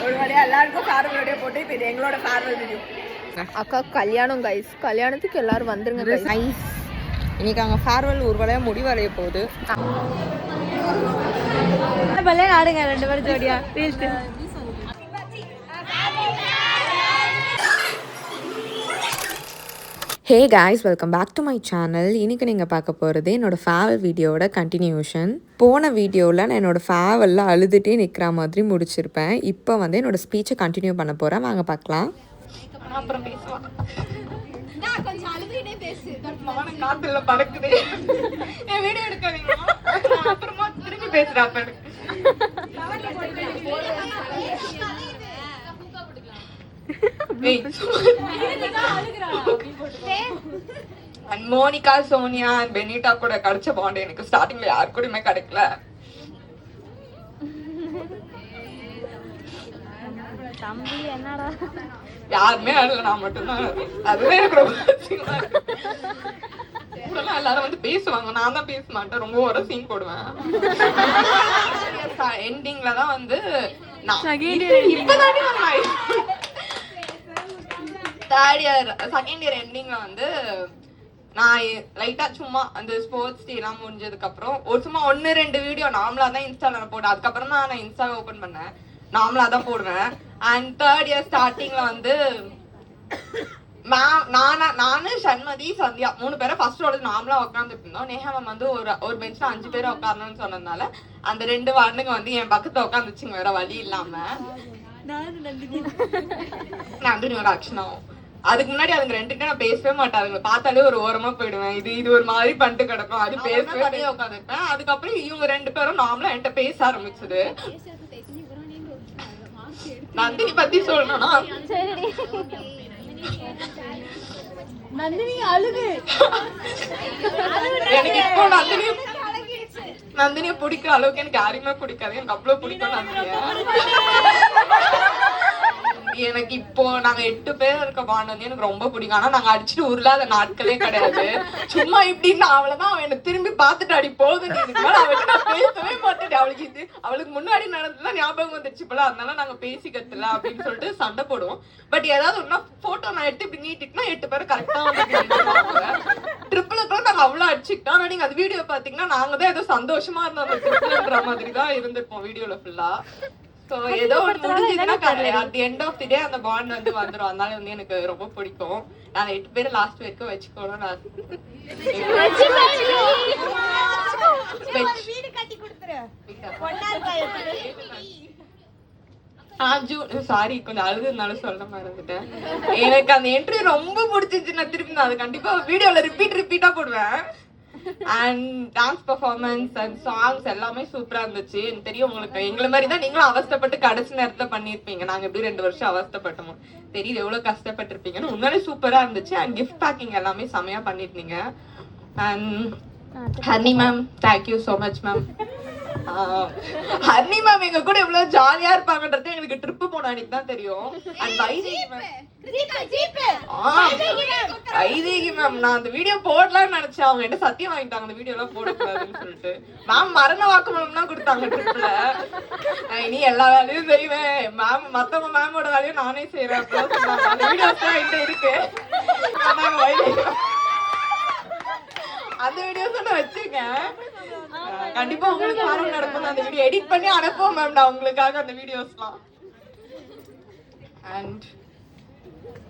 ஒரு வழியா எல்லாருக்கும் ஃபேர்வெல் வீடியோ போட்டு இப்போ இது எங்களோட ஃபேர்வெல் வீடியோ. அக்கா கல்யாணம் கைஸ், கல்யாணத்துக்கு எல்லாரும் வந்துருங்க கைஸ். இன்னைக்கு அங்கே ஃபேர்வெல் ஒரு வழியா முடிவடைய போகுது. ஆடுங்க 2 பேரும் ஜோடியா reels. Hey guys, welcome back to my channel. இன்றைக்கி நீங்கள் பார்க்க போகிறது என்னோடய ஃபேர்வெல் வீடியோவோட கண்டினியூஷன். போன வீடியோவில் நான் என்னோடய ஃபேர்வெல்ல அழுதுகிட்டே நிற்கிற மாதிரி முடிச்சிருப்பேன். இப்போ வந்து என்னோடய ஸ்பீச்சை கண்டினியூ பண்ண போகிறேன். வாங்க பார்க்கலாம். அப்புறம் பேசுவான் கொஞ்சம் அழுதுகிட்டே பேசு. காத்துல பறக்குது வீடியோ எடுக்காதீங்க. அப்புறமா திரும்பி பேசுறேன். மோனிகா, சோனியா, பெனிட்டா கூட கிடைச்ச பாண்ட் எனக்கு ஸ்டார்டிங்ல யாரு கூடயுமே கிடைக்கல. யாருமே அழல, நான் மட்டும்தான். அதுவே எனக்கு ரொம்ப எல்லாரும் வந்து பேசுவாங்க, நான் தான் பேச மாட்டேன். ரொம்ப ஒரு சீன் போடுவேன். எண்டிங்ல தான் வந்து தேர்ட் இயர் செகண்ட் இயர் எண்டிங்ல வந்து நான் லைட்டா சும்மா அந்த ஸ்போர்ட்ஸ் டே எல்லாம் முடிஞ்சதுக்கு அப்புறம் ஒரு சும்மா 1-2 வீடியோ நார்மலா தான் இன்ஸ்டால போட்டேன். அதுக்கப்புறம் தான் நான் இன்ஸ்டா ஓபன் பண்ணேன். நார்மலா தான் போடுவேன். அண்ட் தேர்ட் இயர் ஸ்டார்டிங்ல வந்து நானு சண்மதி, சந்தியா 3 பேரை ஃபர்ஸ்ட் ரோல நார்மலா உட்காந்துட்டு இருந்தோம். நேஹா மேம் வந்து ஒரு பெஞ்ச்ல 5 பேரை உட்காரணும்னு சொன்னதுனால அந்த 2 வார்டுங்க வந்து என் பக்கத்துல உட்காந்துச்சுங்க, வேற வழி இல்லாம. நந்தினியோட அக்ஷனாவும் அதுக்கு முன்னாடி அதுங்க 2 நான் பேசவே மாட்டாங்க. பார்த்தாலே ஒரு ஓரமா போயிடுவேன். இது ஒரு மாதிரி பண்ணிட்டு கிடக்கும். அது பேசவே உட்காந்துருப்பேன். அதுக்கப்புறம் இவங்க 2 பேரும் நார்மலா என்கிட்ட பேச ஆரம்பிச்சது. நந்தினி பத்தி சொல்லணும்னா எனக்கு இப்போ நந்தினிய பிடிக்கிற அளவுக்கு எனக்கு யாருமே பிடிக்காது. எனக்கு அவ்வளவு பிடிக்கும் நந்தினிய. எனக்கு இப்போ நாங்க 8 பேர் இருக்க பாண்ட் வந்து எனக்கு ரொம்ப பிடிக்கும். ஆனா நாங்க அடிச்சுட்டு உருளாத நாட்களே கிடையாது. சும்மா இப்படின்னு அவ்வளவுதான். அவன் என்ன திரும்பி பார்த்துட்டு அடி போகுது, அவளுக்கு நான் பேசவே மாட்டேன். அவளுக்கு முன்னாடி நடந்ததுதான் ஞாபகம் வந்துருச்சு போல. அதனால நாங்க பேசிக்கல அப்படின்னு சொல்லிட்டு சண்டை போடுவோம். பட் ஏதாவது ஒன்னா போட்டோ நான் எடுத்து இப்படி நீட்டிட்டுனா 8 பேரும் கரெக்டா வந்து ட்ரிப்பிளுக்குள்ள நாங்க அவ்வளவு அடிச்சுக்கிட்டோம். ஆனா நீங்க அந்த வீடியோ பாத்தீங்கன்னா நாங்க தான் ஏதோ சந்தோஷமா இருந்தோம். அந்த ட்ரிப்பிள்ன்ற மாதிரி தான் இருந்திருப்போம் வீடியோல ஃபுல்லா. சோ ஏதோ ஒரு முடிஞ்சதுன்னா at the end of the day அந்த பாண்ட் வந்து வந்துரும். அதனால வந்து எனக்கு ரொம்ப பிடிக்கும். நான் 8 பேர் லாஸ்ட் வரைக்கும் வச்சுக்கணும். நான் வீடு கட்டி கொடுத்துறேன். சாரி, கொஞ்சம் அழுதுனால சொல்ல மறந்துட்டேன். எனக்கு அந்த என்ட்ரி ரொம்ப பிடிச்சிருச்சு. நான் திருப்பி அது கண்டிப்பா வீடியோல ரிப்பீட்டா போடுவேன். And dance performance and songs எல்லாமே சூப்பரா இருந்துச்சு. எனக்கு தெரியும் உங்களுக்கு எங்களை மாதிரி தான் நீங்களும் அவஸ்தப்பட்டு கடைசி நேரத்துல பண்ணிருப்பீங்க. நாங்க எப்படி 2 வருஷம் அவஸ்தப்பட்டோமோ தெரியுது எவ்வளவு கஷ்டப்பட்டிருப்பீங்கன்னு. உண்மையிலே சூப்பரா இருந்துச்சு. அண்ட் கிஃப்ட் பேக்கிங் எல்லாமே செமையா பண்ணிருந்தீங்க. And ஹர்னி ma'am, thank you so much ma'am. ஹர்னி ma'am எங்க கூட எவ்வளவு ஜாலியா இருப்பாங்கன்றது எங்களுக்கு ட்ரிப்பு போன அன்னைக்கு தான் தெரியும். அண்ட் வைதேகி மேம், நான் அந்த வீடியோ போடலாம்னு நினைச்சேன். அவங்க என்ன சத்தியம் வாங்கிட்டாங்க அந்த வீடியோ எல்லாம் போடக்கூடாதுன்னு சொல்லிட்டு. மேம் மரண வாக்குமூலம் தான் கொடுத்தாங்க ட்ரிப்ல. நான் இனி எல்லா வேலையும் செய்வேன் மேம், மத்தவங்க மேமோட வேலையும் நானே செய்வேன் அப்படிலாம் சொன்னாங்க. அந்த வீடியோஸ் தான் என்கிட்ட இருக்கு. அந்த வீடியோஸ் நான் வச்சிருக்கேன். கண்டிப்பா உங்களுக்கு காரணம் நடக்கும். அந்த வீடியோ எடிட் பண்ணி அனுப்புவோம் மேம் நான் உங்களுக்காக அந்த வீடியோஸ்லாம். அண்ட்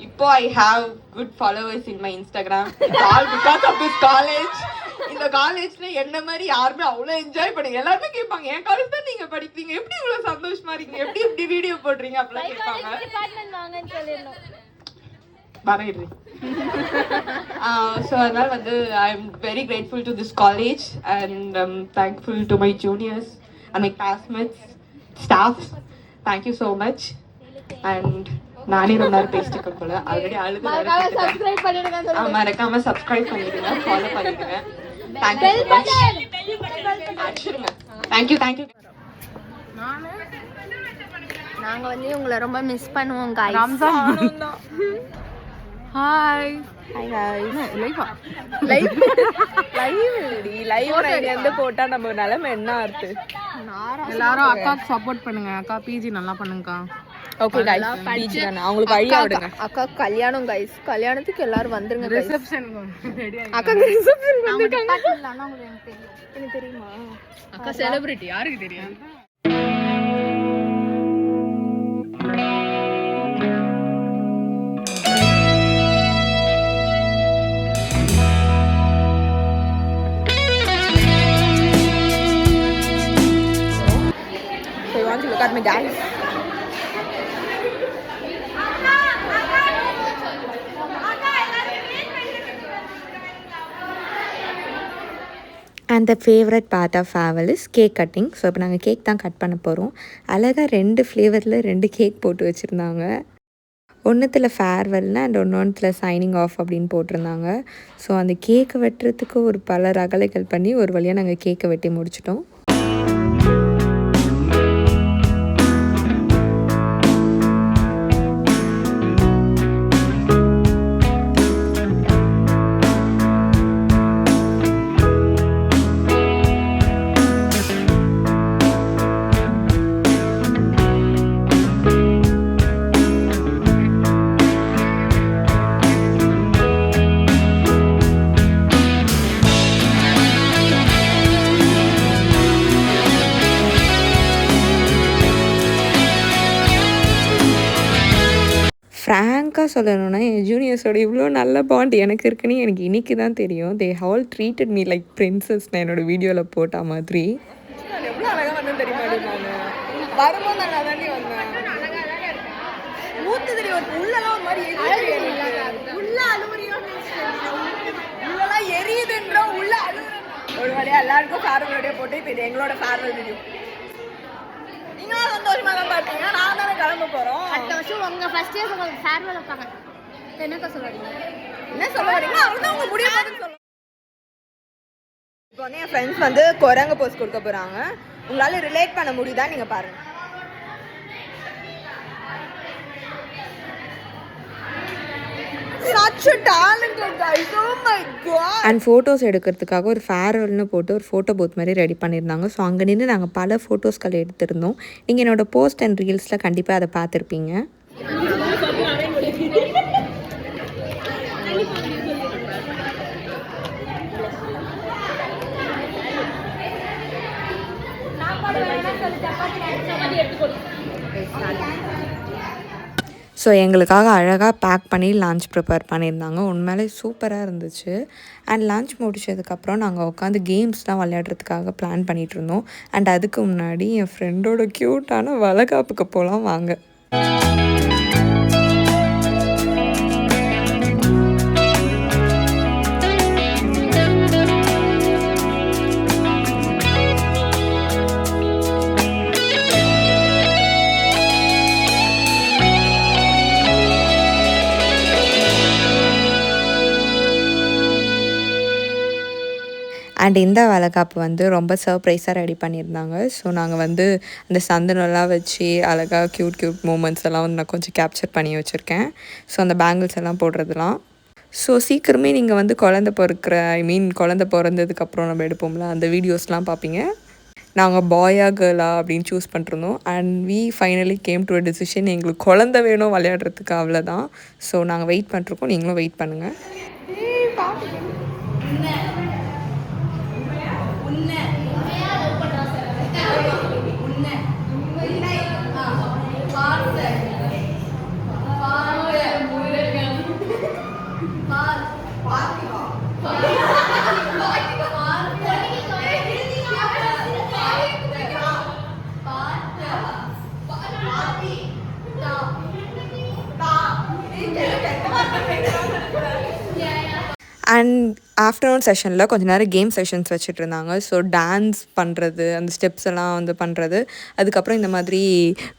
இப்போ I have good followers in my Instagram. It's all because of this college. இந்த காலேஜ்ல என்ன மாதிரி யாருமே அவ்வளவு என்ஜாய் பண்ணுங்க. எல்லாருமே கேட்பாங்க, என் காலேஜ் தான் நீங்க படிப்பீங்க, எப்படி இவ்வளவு சந்தோஷமா இருக்கீங்க, எப்படி வீடியோ போடுறீங்க அப்படிலாம் கேட்பாங்க. So அதனால வந்து I am very grateful to this college and thankful to my juniors and my classmates, staff. Thank you so much. And நானே ரொம்ப நேரம் பேசிட்டு போல ஆல்ரெடி அழுது மறக்காம சப்ஸ்கிரைப் பண்ணிடுங்க, ஃபாலோ பண்ணிடுங்க. தேங்க்யூ. நாங்க வந்து உங்களை ரொம்ப மிஸ் பண்ணுவோம். ஹாய். ஹாய் गाइस லைவ் இருந்து போட்டா நம்ம நிலைமை என்ன ஆகுது எல்லாரும் அக்காக்கு சப்போர்ட் பண்ணுங்க அக்கா பிஜி நல்லா பண்ணுங்கக்கா ஓகே गाइस பிஜி தான அவங்களுக்கு வழியா விடுங்க அக்கா கல்யாணம் गाइस கல்யாணத்துக்கு எல்லாரும் வந்துருங்க ரிசெப்ஷன் ரெடி ஆகி அக்கா ரிசெப்ஷன் வந்திருக்காங்க எனக்கு தெரியுமா அக்கா செலிபிரிட்டி யாருக்கு தெரியும் Look at my dad. And the favorite part of farewell is cake cutting. So இப்போ நாங்கள் கேக் தான் கட் பண்ண போகிறோம். அழகாக 2 ஃப்ளேவரில் 2 கேக் போட்டு வச்சுருந்தாங்க. ஒன்றுத்தில் ஃபேர்வெல்னு அண்ட் ஒன்றுத்தில் சைனிங் ஆஃப் அப்படின்னு போட்டிருந்தாங்க. ஸோ அந்த கேக்கை வெட்டுறதுக்கு ஒரு பல ரகலைகள் பண்ணி ஒரு வழியாக நாங்கள் கேக்கை வெட்டி முடிச்சிட்டோம். ஃப்ராங்காக சொல்லணுன்னா என் ஜூனியர்ஸோட இவ்வளோ நல்ல பாண்ட் எனக்கு இருக்குன்னு எனக்கு இன்றைக்கி தான் தெரியும். They all treated me like princess. நான் என்னோடய வீடியோவில் போட்ட மாதிரி. எவ்வளோ அழகாக வந்து தெரியுமா நான் வரும்போது நல்லா தாண்டி வந்தேன். மூத்ததிரி ஒரு உள்ளலாம் ஒரு மாதிரி உள்ள உள்ளலாம் எரியுதுன்ற உள்ள ஒரு வழியாக எல்லாருக்கும் ஃபேர்வெல் போட்டு இப்போ இது எங்களோட ஃபேர்வெல் வீடியோ. நீங்களும் சந்தோஷமா தான் பார்த்தீங்க. நான் தானே கிளம்ப போகிறோம். அடுத்த வருஷம் உங்கள் ஃபர்ஸ்ட் இயர்ஸ் உங்களுக்கு ஃபேர்வெல் வைப்பாங்க. என்னக்கா சொல்லுவீங்க? என்ன சொல்ல வரீங்க? அவங்க உங்க முடிய பார்த்து சொல்லுங்க. இப்போ வந்து என் ஃப்ரெண்ட்ஸ் வந்து குரங்கு போஸ்ட் கொடுக்க போகிறாங்க. உங்களால் ரிலேட் பண்ண முடியுதா நீங்கள் பாருங்கள். அண்ட் ஃபோட்டோஸ் எடுக்கிறதுக்காக ஒரு ஃபேர்வெல்னு போட்டு ஒரு ஃபோட்டோ பூத் மாதிரி ரெடி பண்ணியிருந்தாங்க. ஸோ அங்கே நின்று நாங்கள் பல ஃபோட்டோஸ்கள் எடுத்திருந்தோம். நீங்கள் என்னோடய போஸ்ட் அண்ட் ரீல்ஸில் கண்டிப்பாக அதை பார்த்துருப்பீங்க. ஸோ எங்களுக்காக அழகாக பேக் பண்ணி லன்ச் ப்ரிப்பேர் பண்ணியிருந்தாங்க. உண்மையிலே சூப்பராக இருந்துச்சு. அண்ட் லன்ச் முடிச்சதுக்கப்புறம் நாங்கள் உட்காந்து கேம்ஸ்லாம் விளையாடுறதுக்காக பிளான் பண்ணிகிட்டு இருந்தோம். அண்ட் அதுக்கு முன்னாடி என் ஃப்ரெண்டோட க்யூட்டான வளைகாப்புக்கு போகலாம் வாங்க. அண்ட் இந்த வளைகாப்பு வந்து ரொம்ப சர்ப்ரைஸாக ரெடி பண்ணியிருந்தாங்க. ஸோ நாங்கள் வந்து அந்த சந்தனம்லாம் வச்சு அழகாக க்யூட் மூமெண்ட்ஸ் எல்லாம் வந்து நான் கொஞ்சம் கேப்சர் பண்ணி வச்சுருக்கேன். ஸோ அந்த பேங்கிள்ஸ் எல்லாம் போடுறதுலாம். ஸோ சீக்கிரமே நீங்கள் வந்து குழந்த பிறந்ததுக்கப்புறம் நம்ம எடுப்போம்ல அந்த வீடியோஸ்லாம் பார்ப்பீங்க. நாங்கள் பாயா கேர்ளா அப்படின்னு சூஸ் பண்ணிருந்தோம். And we finally came to a decision. எங்களுக்கு குழந்த வேணும் விளையாடுறதுக்கு, அவ்வளோதான். ஸோ நாங்கள் வெயிட் பண்ணிருக்கோம். நீங்களும் வெயிட் பண்ணுங்கள். அண்ட் ஆஃப்டர்நூன் செஷனில் கொஞ்சம் நேரம் கேம் செஷன்ஸ் வச்சுட்டு இருந்தாங்க. ஸோ டான்ஸ் பண்ணுறது, அந்த ஸ்டெப்ஸ் எல்லாம் வந்து பண்ணுறது. அதுக்கப்புறம் இந்த மாதிரி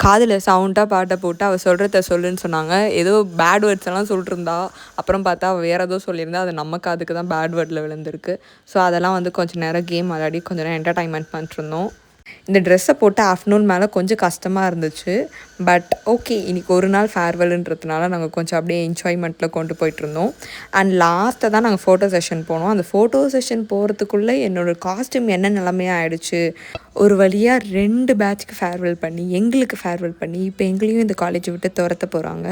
காதில் சவுண்டாக பாட்டை போட்டு அவள் சொல்கிறத சொல்லுன்னு சொன்னாங்க. ஏதோ பேட் வேர்ட்ஸ் எல்லாம் சொல்லிட்டுருந்தா. அப்புறம் பார்த்தா அவள் வேறு ஏதோ சொல்லியிருந்தா. அது நம்ம காதுக்கு தான் பேட் வேர்டில் விழுந்திருக்கு. ஸோ அதெல்லாம் வந்து கொஞ்சம் நேரம் கேம் விளையாடி கொஞ்சம் நேரம் என்டர்டைன்மெண்ட் பண்ணிட்டுருந்தோம். இந்த ட்ரெஸ்ஸை போட்டு ஆஃப்டர்நூன் மேலே கொஞ்சம் கஷ்டமாக இருந்துச்சு. பட் ஓகே, இன்றைக்கி ஒரு நாள் ஃபேர்வெல்ன்றதுனால நாங்கள் கொஞ்சம் அப்படியே என்ஜாய்மெண்ட்டில் கொண்டு போயிட்டுருந்தோம். அண்ட் லாஸ்ட்டாக தான் நாங்கள் ஃபோட்டோ செஷன் போனோம். அந்த ஃபோட்டோ செஷன் போகிறதுக்குள்ளே என்னோடய காஸ்ட்யூம் என்ன நிலமையாக ஆகிடுச்சு. ஒரு வழியாக 2 பேட்ச்க்கு ஃபேர்வெல் பண்ணி எங்களுக்கு ஃபேர்வெல் பண்ணி இப்போ எங்களையும் இந்த காலேஜை விட்டு துரத்த போகிறாங்க.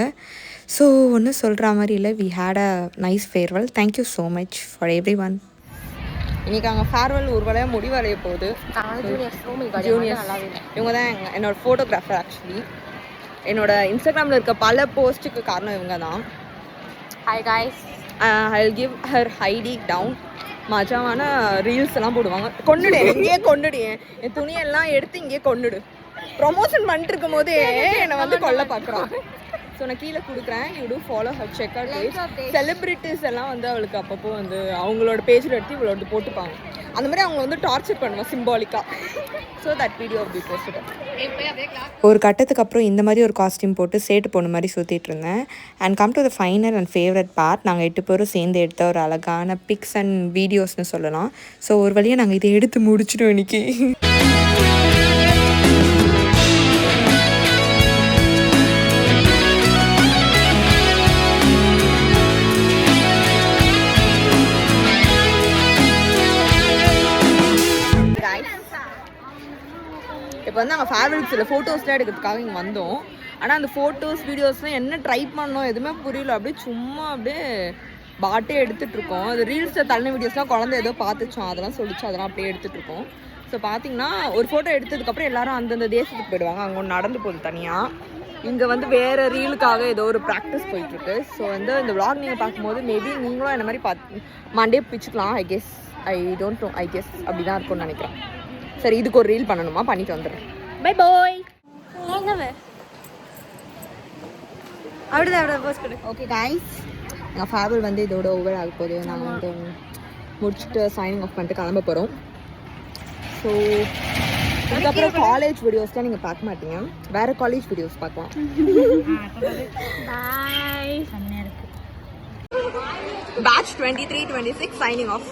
ஸோ ஒன்றும் சொல்கிற மாதிரி இல்லை. We had a nice farewell. Thank you so much for everyone. இன்றைக்கி அங்கே ஃபேர்வெல் ஒரு வேலையாக முடிவடைய போகுது. ஜூனியர்ஸ் இவங்க தான் என்னோடய ஃபோட்டோகிராஃபர். ஆக்சுவலி என்னோடய இன்ஸ்டாகிராமில் இருக்க பல போஸ்ட்டுக்கு காரணம் இவங்க தான். Hi guys. I will give her ID down. மஜாவான ரீல்ஸ் எல்லாம் போடுவாங்க. கொண்டுடு, இங்கேயே கொண்டுடு. என் துணியெல்லாம் எடுத்து இங்கேயே கொண்டுடு. ப்ரொமோஷன் பண்ணிட்டு இருக்கும் போதே என்னை வந்து கொல்ல பார்க்குறான். ஸோ நான் கீழே கொடுக்குறேன். You too follow her check out page. Celebrities எல்லாம் வந்து அவளுக்கு அப்பப்போ வந்து அவங்களோட பேஜில் எடுத்து இவளோட போட்டுப்பாங்க. அந்த மாதிரி அவங்க வந்து டார்ச்சர் பண்ணுவாங்க சிம்பாலிக்காக. ஸோ தட் வீடியோ அப்படி போஸ்ட். ஒரு கட்டத்துக்கு அப்புறம் இந்த மாதிரி ஒரு காஸ்டியூம் போட்டு சேட்டு பொண்ணு மாதிரி சுற்றிட்டு இருந்தேன். And come to the final and favourite part. நாங்கள் 8 பேரும் சேர்ந்து எடுத்த ஒரு அழகான பிக்ஸ் அண்ட் வீடியோஸ்னு சொல்லலாம். ஸோ ஒரு வழியாக நாங்கள் இதை எடுத்து முடிச்சிட்டோம் இன்றைக்கி. இப்போ வந்து நாங்கள் ஃபேர்வெல் சில ஃபோட்டோஸ்லாம் எடுக்கிறதுக்காக இங்கே வந்தோம். ஆனால் அந்த ஃபோட்டோஸ் வீடியோஸ்லாம் என்ன ட்ரை பண்ணோம் எதுவுமே புரியல. அப்படியே சும்மா அப்படியே பாட்டே எடுத்துகிட்ருக்கோம். அது ரீல்ஸில் தள்ள வீடியோஸ்லாம் குழந்தை ஏதோ பார்த்துச்சோம், அதெல்லாம் சொல்லிச்சு, அதெல்லாம் அப்படியே எடுத்துகிட்ருக்கோம். ஸோ பார்த்தீங்கன்னா ஒரு ஃபோட்டோ எடுத்ததுக்கப்புறம் எல்லோரும் அந்தந்த தேசத்துக்கு போயிடுவாங்க. அங்கே ஒன்று நடந்து போகுது தனியாக. இங்கே வந்து வேறு ரீலுக்காக ஏதோ ஒரு ப்ராக்டிஸ் போயிட்டுருக்கு. ஸோ வந்து இந்த vlog நீங்கள் பார்க்கும்போது மேபி நீங்களும் என்ன மாதிரி மண்டே பிச்சுக்கலாம். I guess, I don't know, I guess அப்படி தான் இருக்கும்னு நினைக்கிறேன். சரி, இதுக்கு ஒரு ரீல் பண்ணணுமா, பண்ணிட்டு வந்துடுறேன். Bye bye. அப்படிதான் போஸ்ட் கொடு. ஓகே கைஸ், எங்கள் ஃபேர்வெல் வந்து இதோட ஓவர் ஆக போகுது. நாங்கள் வந்து முடிச்சுட்டு சைனிங் ஆஃப் பண்ணிட்டு கிளம்ப போகிறோம். ஸோ அதுக்கப்புறம் காலேஜ் வீடியோஸ்லாம் நீங்கள் பார்க்க மாட்டீங்க, வேறு காலேஜ் வீடியோஸ் பார்க்கலாம். பாய். Batch 23-26 signing of.